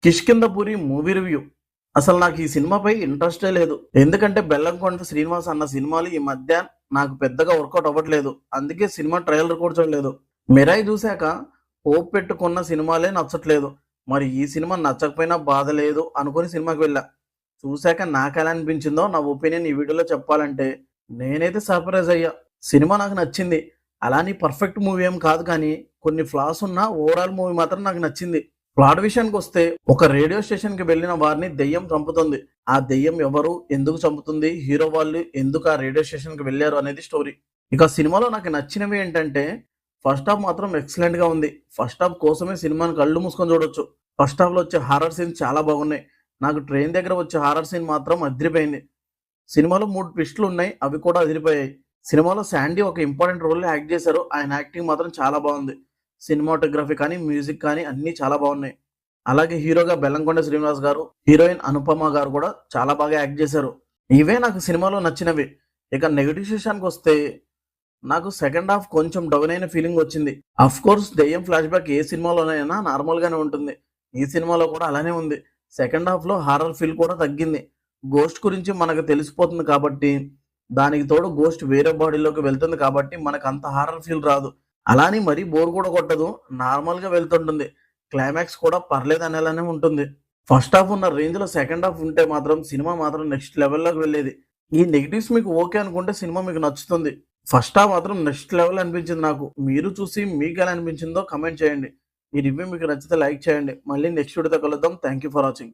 Kishkindhapuri movie review. అసలు నాకు ఈ సినిమాపై ఇంట్రెస్టే లేదు. ఎందుకంటే బెల్లంకొండ శ్రీనివాస్ అన్న సినిమాలు ఈ మధ్య నాకు పెద్దగా వర్కౌట్ అవ్వట్లేదు. అందుకే సినిమా ట్రైలర్ కూడా చూడలేదు. మిరాయి చూశాక హోప్ పెట్టుకున్న సినిమాలే నచ్చట్లేదు. మరి ఈ సినిమా నచ్చకపోయినా బాధ లేదు అనుకుని సినిమాకి వెళ్ళా. చూశాక నాకు ఎలా అనిపించిందో నా ఒపీనియన్ ఈ వీడియోలో చెప్పాలంటే, నేనైతే సర్ప్రైజ్ అయ్యా. సినిమా నాకు నచ్చింది. అలాని పర్ఫెక్ట్ మూవీ ఏం కాదు, కానీ కొన్ని ఫ్లాస్ ఉన్న ఓవరాల్ మూవీ మాత్రం నాకు నచ్చింది. ప్లాట్ విషయానికి వస్తే, ఒక రేడియో స్టేషన్ కి వెళ్ళిన వారిని దెయ్యం చంపుతుంది. ఆ దెయ్యం ఎవరు, ఎందుకు చంపుతుంది, హీరో వాళ్ళు ఎందుకు ఆ రేడియో స్టేషన్ కి వెళ్ళారు అనేది స్టోరీ. ఇక సినిమాలో నాకు నచ్చినవి ఏంటంటే, ఫస్ట్ హాఫ్ మాత్రం ఎక్సలెంట్ గా ఉంది. ఫస్ట్ హాఫ్ కోసమే సినిమాని కళ్ళు మూసుకొని చూడొచ్చు. ఫస్ట్ హాఫ్ లో వచ్చే హారర్ సీన్స్ చాలా బాగున్నాయి. నాకు ట్రైన్ దగ్గర వచ్చే హారర్ సీన్ మాత్రం అదిరిపోయింది. సినిమాలో 3 ట్విస్టులు ఉన్నాయి, అవి కూడా అదిరిపోయాయి. సినిమాలో శాండీ ఒక ఇంపార్టెంట్ రోల్ యాక్ట్ చేశారు. ఆయన యాక్టింగ్ మాత్రం చాలా బాగుంది. సినిమాటోగ్రఫీ కానీ, మ్యూజిక్ కానీ అన్నీ చాలా బాగున్నాయి. అలాగే హీరోగా బెల్లంకొండ శ్రీనివాస్ గారు, హీరోయిన్ అనుపమ గారు కూడా చాలా బాగా యాక్ట్ చేశారు. ఇవే నాకు సినిమాలో నచ్చినవి. ఇక నెగిటివ్ విషయానికి వస్తే, నాకు సెకండ్ హాఫ్ కొంచెం డౌన్ అయిన ఫీలింగ్ వచ్చింది. అఫ్ కోర్స్ దెయ్యం ఫ్లాష్ బ్యాక్ ఏ సినిమాలోనైనా నార్మల్ గానే ఉంటుంది. ఈ సినిమాలో కూడా అలానే ఉంది. సెకండ్ హాఫ్ లో హారర్ ఫీల్ కూడా తగ్గింది. గోస్ట్ గురించి మనకు తెలిసిపోతుంది కాబట్టి, దానికి తోడు గోస్ట్ వేరే బాడీలోకి వెళ్తుంది కాబట్టి మనకు అంత హారర్ ఫీల్ రాదు. అలాని మరీ బోర్ కూడా కొట్టదు, నార్మల్ గా వెళ్తుంటుంది. క్లైమాక్స్ కూడా పర్లేదు అనేలానే ఉంటుంది. ఫస్ట్ హాఫ్ ఉన్న రేంజ్ లో సెకండ్ హాఫ్ ఉంటే మాత్రం సినిమా మాత్రం నెక్స్ట్ లెవెల్లోకి వెళ్ళేది. ఈ నెగిటివ్స్ మీకు ఓకే అనుకుంటే సినిమా మీకు నచ్చుతుంది. ఫస్ట్ హాఫ్ మాత్రం నెక్స్ట్ లెవెల్ అనిపించింది నాకు. మీరు చూసి మీకు ఎలా అనిపించిందో కమెంట్ చేయండి. ఈ రివ్యూ మీకు నచ్చితే లైక్ చేయండి. మళ్ళీ నెక్స్ట్ వీడియోతో కలుద్దాం. Thank you for watching.